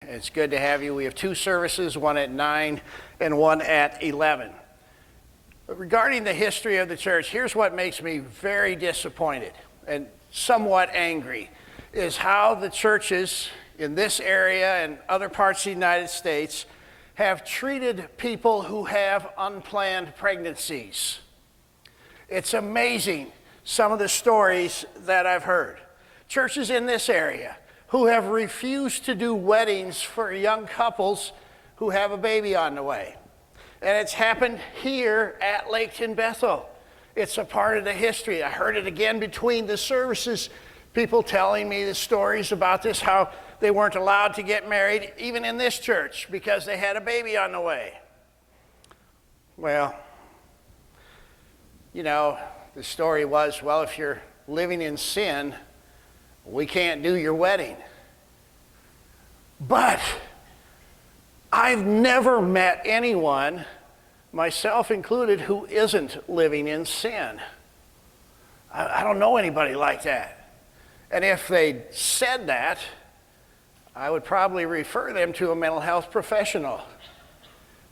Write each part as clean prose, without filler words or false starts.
It's good to have you. We have two services, one at 9 and one at 11. But regarding the history of the church, here's what makes me very disappointed and somewhat angry, is how the churches in this area and other parts of the United States have treated people who have unplanned pregnancies. It's amazing some of the stories that I've heard. Churches in this area who have refused to do weddings for young couples who have a baby on the way. And it's happened here at Laketon Bethel. It's a part of the history. I heard it again between the services, people telling me the stories about this, how they weren't allowed to get married, even in this church, because they had a baby on the way. Well, you know, the story was, well, if you're living in sin, we can't do your wedding. But I've never met anyone, myself included, who isn't living in sin. I don't know anybody like that. And if they said that, I would probably refer them to a mental health professional,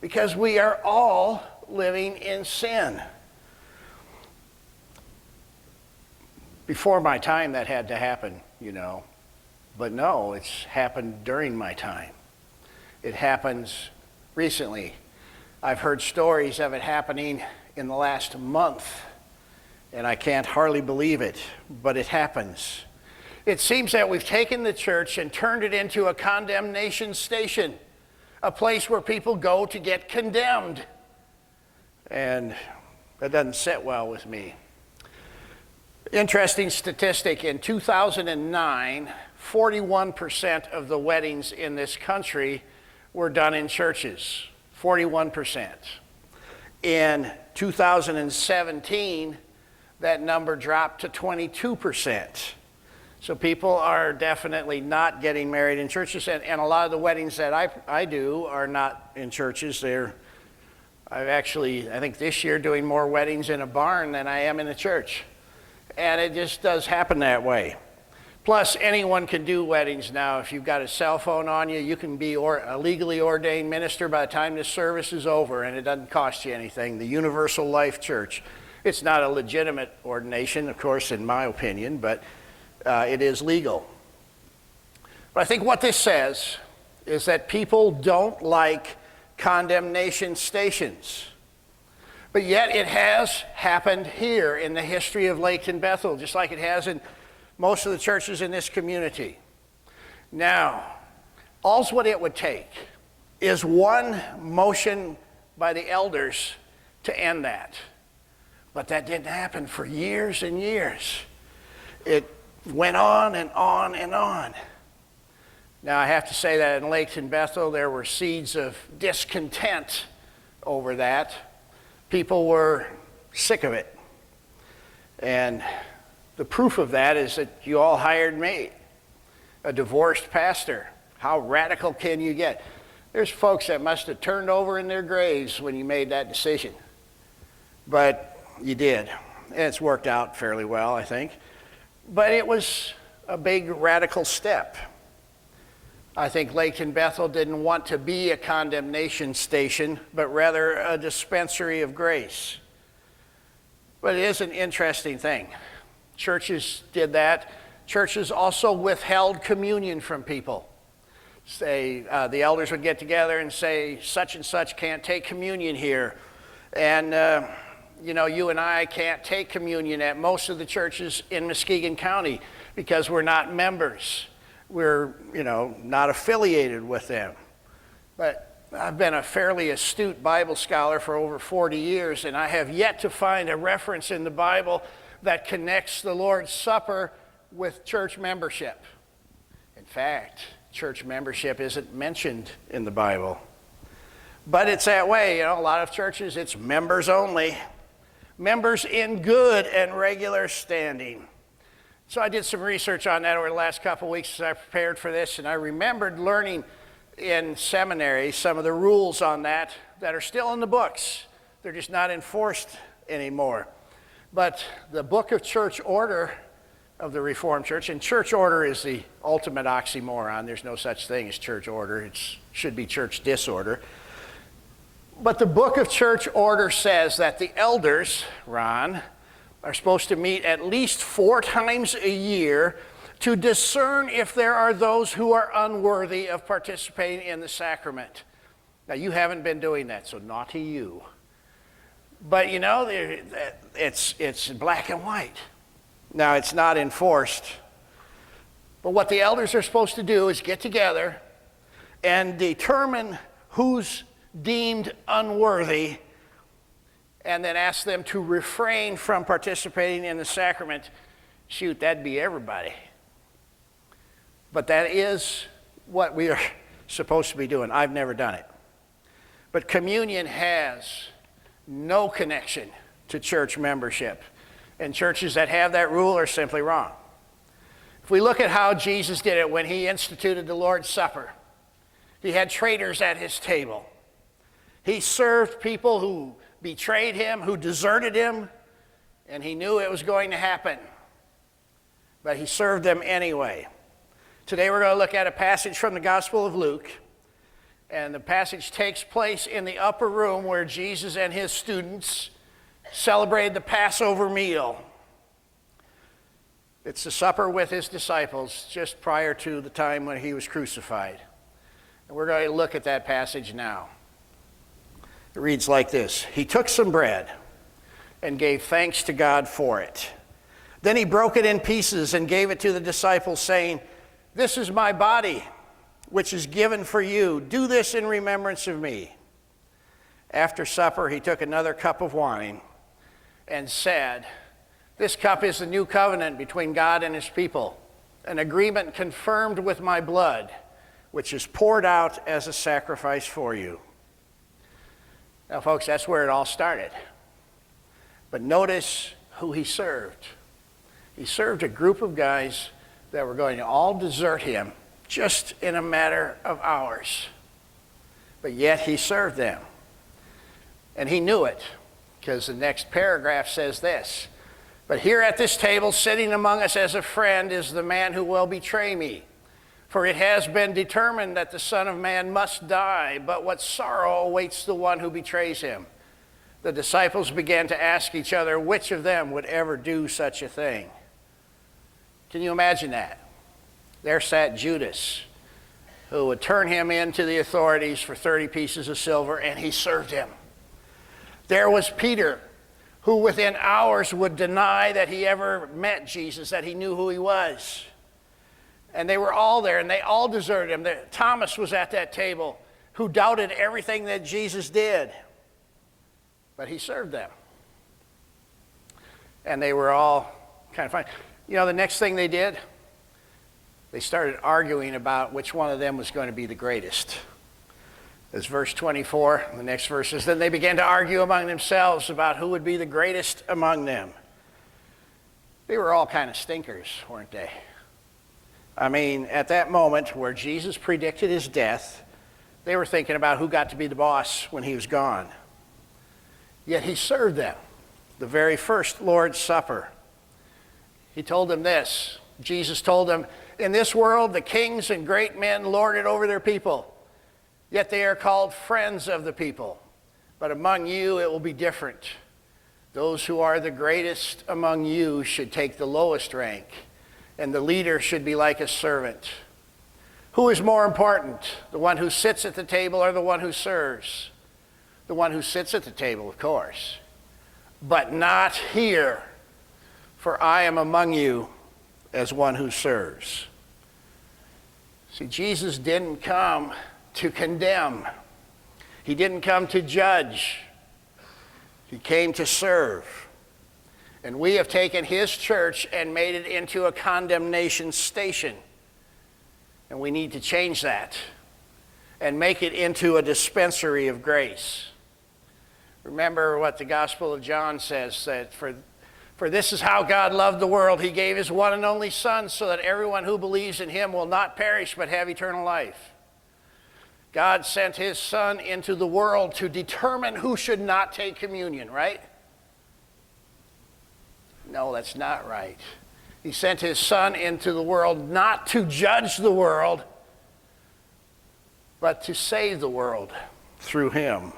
because we are all living in sin. Before my time, that had to happen, you know. But no, it's happened during my time. It happens recently. I've heard stories of it happening in the last month, and I can't hardly believe it, but it happens. It seems that we've taken the church and turned it into a condemnation station, a place where people go to get condemned. And that doesn't sit well with me. Interesting statistic, in 2009, 41% of the weddings in this country were done in churches, 41%. In 2017, that number dropped to 22%. So people are definitely not getting married in churches, and a lot of the weddings that I do are not in churches. I think this year doing more weddings in a barn than I am in a church. And it just does happen that way. Plus, anyone can do weddings now. If you've got a cell phone on you, you can be a legally ordained minister by the time this service is over, and it doesn't cost you anything. The Universal Life Church. It's not a legitimate ordination, of course, in my opinion, but it is legal. But I think what this says is that people don't like condemnation stations. But yet it has happened here in the history of Laketon Bethel, just like it has in most of the churches in this community. Now, all's what it would take is one motion by the elders to end that. But that didn't happen for years and years. It went on and on and on. Now, I have to say that in Laketon Bethel, there were seeds of discontent over that. People were sick of it. And the proof of that is that you all hired me, a divorced pastor. How radical can you get? There's folks that must have turned over in their graves when you made that decision. But you did. And it's worked out fairly well, I think. But it was a big radical step. I think Laketon Bethel didn't want to be a condemnation station, but rather a dispensary of grace. But it is an interesting thing. Churches did that. Churches also withheld communion from people. Say, the elders would get together and say, such and such can't take communion here. And, you and I can't take communion at most of the churches in Muskegon County because we're not members. We're, not affiliated with them. But I've been a fairly astute Bible scholar for over 40 years, and I have yet to find a reference in the Bible that connects the Lord's Supper with church membership. In fact, church membership isn't mentioned in the Bible. But it's that way, a lot of churches, it's members only. Members in good and regular standing. So I did some research on that over the last couple of weeks as I prepared for this, and I remembered learning in seminary some of the rules on that are still in the books. They're just not enforced anymore. But the book of church order of the Reformed Church, and church order is the ultimate oxymoron. There's no such thing as church order. It should be church disorder. But the book of church order says that the elders, Ron, are supposed to meet at least 4 times a year to discern if there are those who are unworthy of participating in the sacrament. Now, you haven't been doing that, so naughty you. But you know, it's black and white. Now, it's not enforced. But what the elders are supposed to do is get together and determine who's deemed unworthy, and then ask them to refrain from participating in the sacrament. Shoot, that'd be everybody. But that is what we are supposed to be doing. I've never done it. But communion has no connection to church membership. And churches that have that rule are simply wrong. If we look at how Jesus did it when he instituted the Lord's Supper, he had traitors at his table. He served people who betrayed him, who deserted him, and he knew it was going to happen. But he served them anyway. Today we're going to look at a passage from the Gospel of Luke, and the passage takes place in the upper room where Jesus and his students celebrated the Passover meal. It's the supper with his disciples just prior to the time when he was crucified. And we're going to look at that passage now. It reads like this: He took some bread and gave thanks to God for it. Then he broke it in pieces and gave it to the disciples, saying, "This is my body, which is given for you. Do this in remembrance of me." After supper, he took another cup of wine and said, "This cup is the new covenant between God and his people, an agreement confirmed with my blood, which is poured out as a sacrifice for you." Now, folks, that's where it all started. But notice who he served. He served a group of guys that were going to all desert him just in a matter of hours. But yet he served them. And he knew it, because the next paragraph says this: "But here at this table, sitting among us as a friend, is the man who will betray me. For it has been determined that the Son of Man must die, but what sorrow awaits the one who betrays him." The disciples began to ask each other which of them would ever do such a thing. Can you imagine that? There sat Judas, who would turn him in to the authorities for 30 pieces of silver, and he served him. There was Peter, who within hours would deny that he ever met Jesus, that he knew who he was. And they were all there, and they all deserted him. Thomas was at that table, who doubted everything that Jesus did. But he served them. And they were all kind of fine. You know, the next thing they did, they started arguing about which one of them was going to be the greatest. As verse 24, the next verse says, "Then they began to argue among themselves about who would be the greatest among them." They were all kind of stinkers, weren't they? I mean, at that moment where Jesus predicted his death, they were thinking about who got to be the boss when he was gone. Yet he served them, the very first Lord's Supper. He told them this. Jesus told them, "In this world, the kings and great men lord it over their people, yet they are called friends of the people. But among you, it will be different. Those who are the greatest among you should take the lowest rank, and the leader should be like a servant. Who is more important, the one who sits at the table or the one who serves? The one who sits at the table, of course. But not here, for I am among you as one who serves." See, Jesus didn't come to condemn. He didn't come to judge. He came to serve. And we have taken his church and made it into a condemnation station. And we need to change that and make it into a dispensary of grace. Remember what the Gospel of John says, that for this is how God loved the world. He gave his one and only Son so that everyone who believes in him will not perish but have eternal life. God sent his Son into the world to determine who should not take communion, right? No, that's not right. He sent his Son into the world not to judge the world, but to save the world through him.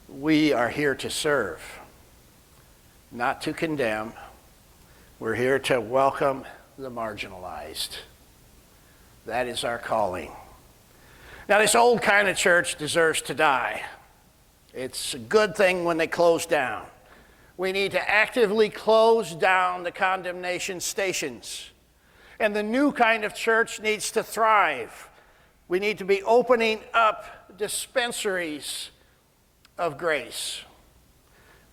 We are here to serve, not to condemn. We're here to welcome the marginalized. That is our calling. Now, this old kind of church deserves to die. It's a good thing when they close down. We need to actively close down the condemnation stations. And the new kind of church needs to thrive. We need to be opening up dispensaries of grace.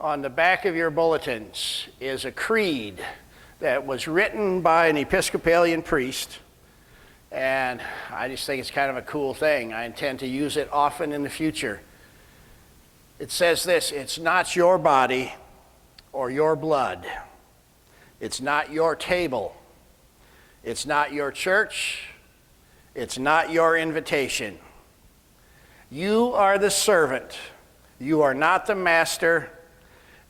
On the back of your bulletins is a creed that was written by an Episcopalian priest. And I just think it's kind of a cool thing. I intend to use it often in the future. It says this: it's not your body or your blood. It's not your table. It's not your church. It's not your invitation. You are the servant. You are not the master.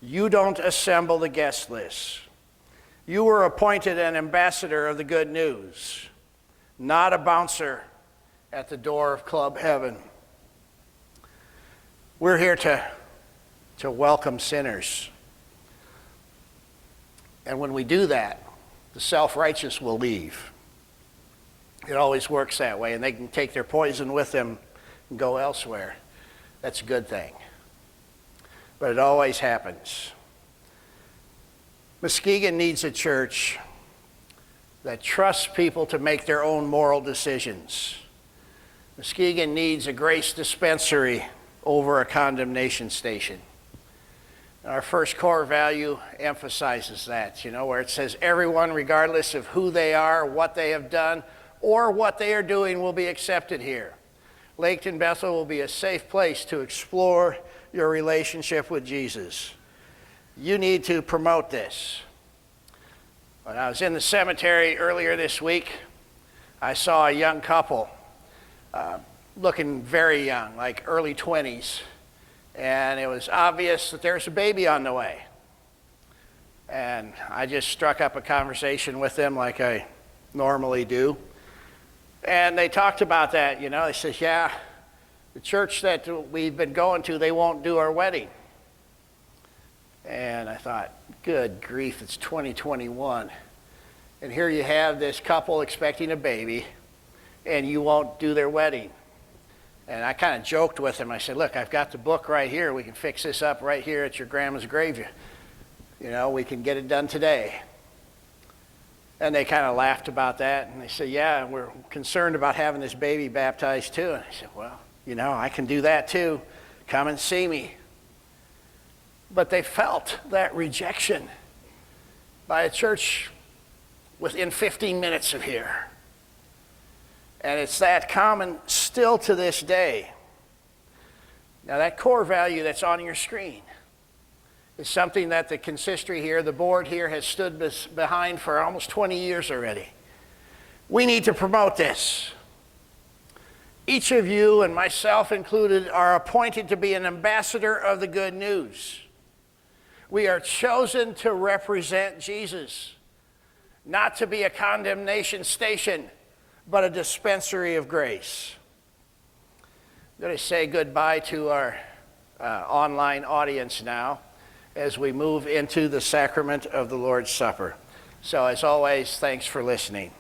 You don't assemble the guest list. You were appointed an ambassador of the good news, not a bouncer at the door of Club Heaven. We're here to welcome sinners. And when we do that, the self-righteous will leave. It always works that way, and they can take their poison with them and go elsewhere. That's a good thing. But it always happens. Muskegon needs a church that trusts people to make their own moral decisions. Muskegon needs a grace dispensary over a condemnation station. And our first core value emphasizes that, where it says everyone, regardless of who they are, what they have done, or what they are doing, will be accepted here. Laketon Bethel will be a safe place to explore your relationship with Jesus. You need to promote this. When I was in the cemetery earlier this week, I saw a young couple, looking very young, like early 20s, and it was obvious that there's a baby on the way. And I just struck up a conversation with them like I normally do. And they talked about that, They said, yeah, the church that we've been going to, they won't do our wedding. And I thought, good grief, it's 2021. And here you have this couple expecting a baby, and you won't do their wedding. And I kind of joked with them. I said, look, I've got the book right here. We can fix this up right here at your grandma's grave. We can get it done today. And they kind of laughed about that. And they said, yeah, we're concerned about having this baby baptized too. And I said, well, I can do that too. Come and see me. But they felt that rejection by a church within 15 minutes of here. And it's that common still to this day. Now, that core value that's on your screen is something that the consistory here, the board here, has stood behind for almost 20 years already. We need to promote this. Each of you, and myself included, are appointed to be an ambassador of the good news. We are chosen to represent Jesus, not to be a condemnation station, but a dispensary of grace. I'm going to say goodbye to our online audience now as we move into the sacrament of the Lord's Supper. So as always, thanks for listening.